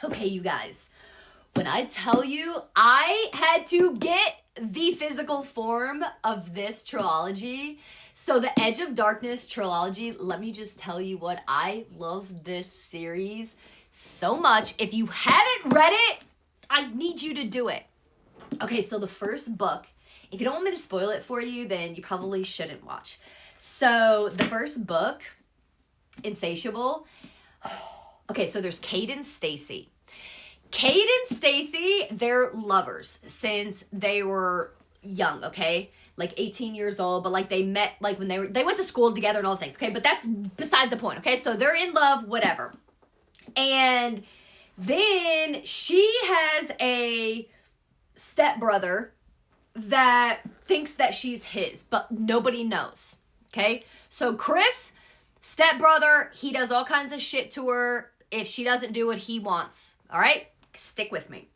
Okay, you guys, when I tell you I had to get the physical form of this trilogy, so the Edge of Darkness trilogy, let me just tell you what, I love this series so much. If you haven't read it, I need you to do it. Okay, so the first book, if you don't want me to spoil it for you, then you probably shouldn't watch. So the first book, Insatiable. Okay, so there's Cade and Stacy. Cade and Stacy, they're lovers since they were young, okay? Like 18 years old, but like they met like when they went to school together and all things, okay? But that's besides the point, okay? So they're in love, whatever. And then she has a stepbrother that thinks that she's his, but nobody knows, okay? So Chris, stepbrother, he does all kinds of shit to her if she doesn't do what he wants, all right? Stick with me.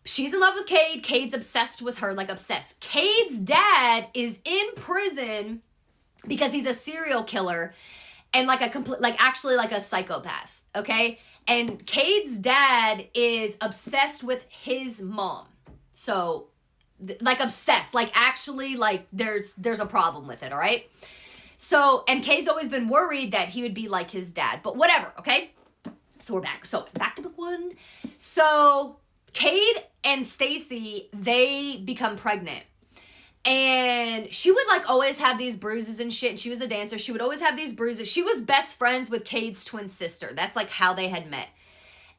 She's in love with Cade. Cade's obsessed with her, like obsessed. Cade's dad is in prison because he's a serial killer and like a complete, like actually like a psychopath, okay? And Cade's dad is obsessed with his mom. So, like obsessed, like actually like there's a problem with it, all right? So, and Cade's always been worried that he would be like his dad, but whatever, okay? So we're back. So back to book one. So Cade and Stacy, they become pregnant. And she would like always have these bruises and shit. And she was a dancer. She would always have these bruises. She was best friends with Cade's twin sister. That's like how they had met.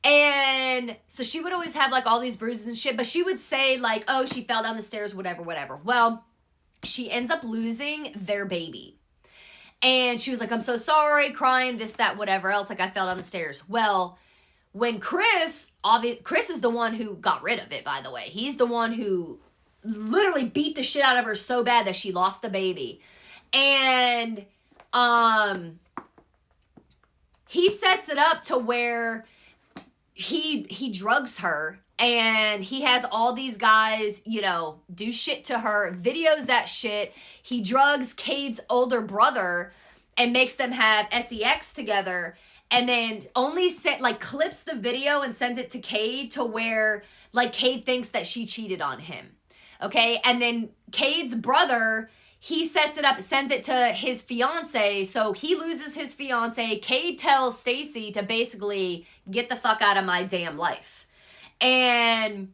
And so she would always have like all these bruises and shit. But she would say like, oh, she fell down the stairs, whatever, whatever. Well, she ends up losing their baby. And she was like, I'm so sorry, crying, this, that, whatever else. Like, I fell down the stairs. Well, when Chris is the one who got rid of it, by the way. He's the one who literally beat the shit out of her so bad that she lost the baby. And he sets it up to where he drugs her. And he has all these guys, you know, do shit to her, videos that shit. He drugs Cade's older brother and makes them have sex together. And then only clips the video and sends it to Cade to where, like, Cade thinks that she cheated on him. Okay? And then Cade's brother, he sets it up, sends it to his fiance. So he loses his fiance. Cade tells Stacy to basically get the fuck out of my damn life. And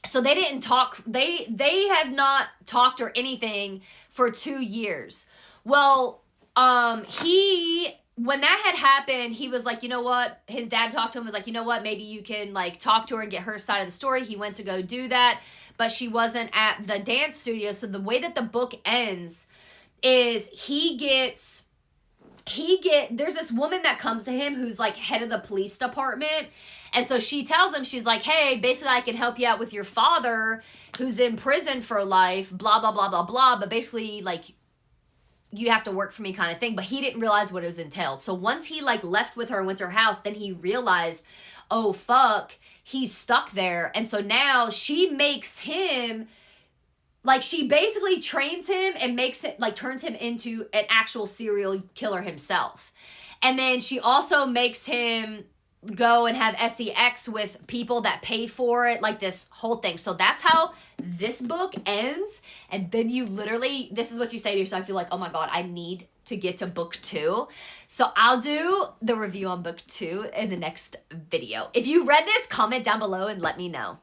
so they didn't talk, they have not talked or anything for 2 years. Well, when that had happened, he was like, you know what? His dad talked to him, was like, you know what? Maybe you can like talk to her and get her side of the story. He went to go do that, but she wasn't at the dance studio. So the way that the book ends is there's this woman that comes to him who's like head of the police department. And so she tells him, she's like, hey, basically I can help you out with your father who's in prison for life, blah, blah, blah, blah, blah. But basically like you have to work for me kind of thing. But he didn't realize what it was entailed. So once he like left with her and went to her house, then he realized, oh, fuck, he's stuck there. And so now she makes him, like she basically trains him and makes it like turns him into an actual serial killer himself. And then she also makes him go and have sex with people that pay for it, like this whole thing. So that's how this book ends. And then you literally, this is what you say to yourself. You're like, oh my God, I need to get to book 2. So I'll do the review on book 2 in the next video. If you read this, comment down below and let me know.